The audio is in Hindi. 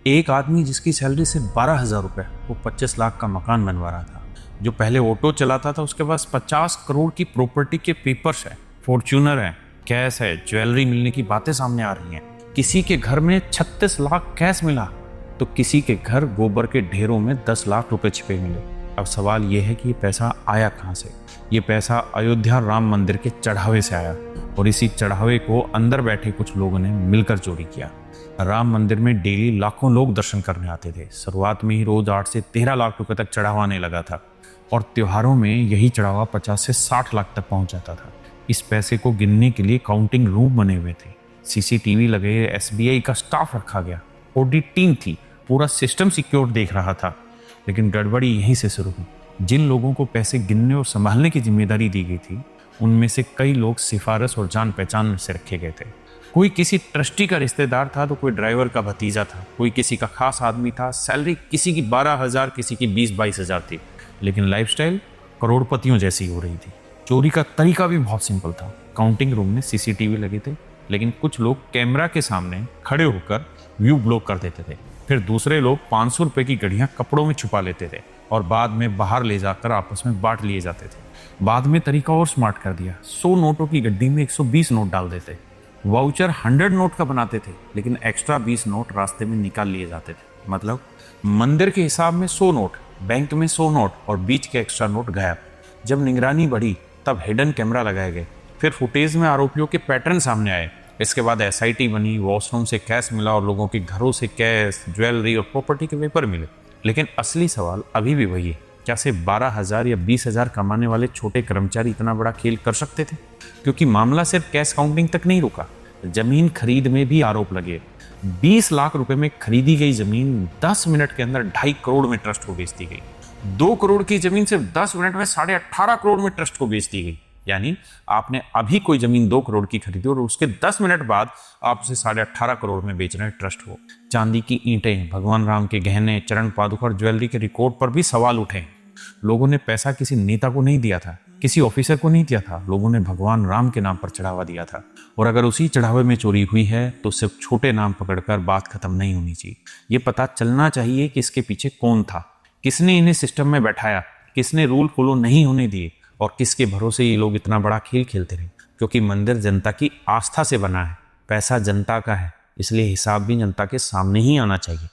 एक आदमी जिसकी सैलरी सिर्फ 12,000 रुपये, वो 25 लाख का मकान बनवा रहा था। जो पहले ऑटो चलाता था उसके पास 50 करोड़ की प्रॉपर्टी के पेपर्स है, फॉर्च्यूनर है, कैश है, ज्वेलरी मिलने की बातें सामने आ रही हैं। किसी के घर में 36 लाख कैश मिला तो किसी के घर गोबर के ढेरों में 10 लाख रुपए छिपे मिले। अब सवाल यह है कि ये पैसा आया कहाँ से? ये पैसा अयोध्या राम मंदिर के चढ़ावे से आया और इसी चढ़ावे को अंदर बैठे कुछ लोगों ने मिलकर चोरी किया। राम मंदिर में डेली लाखों लोग दर्शन करने आते थे। शुरुआत में ही रोज 8 से 13 लाख रुपए तक चढ़ावा आने लगा था और त्योहारों में यही चढ़ावा 50 से 60 लाख तक पहुंच जाता था। इस पैसे को गिनने के लिए काउंटिंग रूम बने हुए थे, सीसीटीवी लगे, एसबीआई का स्टाफ रखा गया, ऑडिट टीम थी, पूरा सिस्टम सिक्योर देख रहा था। लेकिन गड़बड़ी यहीं से शुरू हुई। जिन लोगों को पैसे गिनने और संभालने की जिम्मेदारी दी गई थी उनमें से कई लोग सिफारिश और जान पहचान से रखे गए थे। कोई किसी ट्रस्टी का रिश्तेदार था तो कोई ड्राइवर का भतीजा था, कोई किसी का खास आदमी था। सैलरी किसी की 12,000, किसी की 20-22,000 थी, लेकिन लाइफस्टाइल करोड़पतियों जैसी हो रही थी। चोरी का तरीका भी बहुत सिंपल था। काउंटिंग रूम में सीसीटीवी लगे थे, लेकिन कुछ लोग कैमरा के सामने खड़े होकर व्यू ब्लॉक कर देते थे। फिर दूसरे लोग 500 रुपए की घड़ियां कपड़ों में छुपा लेते थे और बाद में बाहर ले जाकर आपस में बांट लिए जाते थे। बाद में तरीका और स्मार्ट कर दिया। 100 नोटों की गड्डी में 120 नोट डाल देते। वाउचर 100 नोट का बनाते थे, लेकिन एक्स्ट्रा 20 नोट रास्ते में निकाल लिए जाते थे। मतलब मंदिर के हिसाब में 100 नोट, बैंक में 100 नोट और बीच के एक्स्ट्रा नोट गायब। जब निगरानी बढ़ी तब हिडन कैमरा लगाए गए। फिर फुटेज में आरोपियों के पैटर्न सामने आए। इसके बाद एसआईटी बनी, वॉशरूम से कैश मिला और लोगों के घरों से कैश, ज्वेलरी और प्रॉपर्टी के पेपर मिले। लेकिन असली सवाल अभी भी वही है, क्या सिर्फ 12,000 या 20,000 कमाने वाले छोटे कर्मचारी इतना बड़ा खेल कर सकते थे? क्योंकि मामला सिर्फ कैश काउंटिंग तक नहीं रुका, जमीन खरीद में भी आरोप लगे। 20 लाख रुपए में खरीदी गई जमीन 10 मिनट के अंदर 2.5 करोड़ में ट्रस्ट को बेच दी गई। 2 करोड़ की जमीन सिर्फ 10 मिनट में 18.5 करोड़ में ट्रस्ट को बेच दी गई। यानी आपने अभी कोई जमीन 2 करोड़ की खरीदी और उसके 10 मिनट बाद आप उसे 18.5 करोड़ में बेच रहे हैं ट्रस्ट को। चांदी की ईंटें, भगवान राम के गहने, चरण पादुका और ज्वेलरी के रिकॉर्ड पर भी सवाल उठे। लोगों ने पैसा किसी नेता को नहीं दिया था, किसी ऑफिसर को नहीं दिया था, लोगों ने भगवान राम के नाम पर चढ़ावा दिया था। और अगर उसी चढ़ावे में चोरी हुई है तो सिर्फ छोटे नाम पकड़कर बात खत्म नहीं होनी चाहिए। ये पता चलना चाहिए कि इसके पीछे कौन था, किसने इन्हें सिस्टम में बैठाया, किसने रूल फॉलो नहीं होने दिए और किसके भरोसे ये लोग इतना बड़ा खेल खेलते रहे। क्योंकि मंदिर जनता की आस्था से बना है, पैसा जनता का है, इसलिए हिसाब भी जनता के सामने ही आना चाहिए।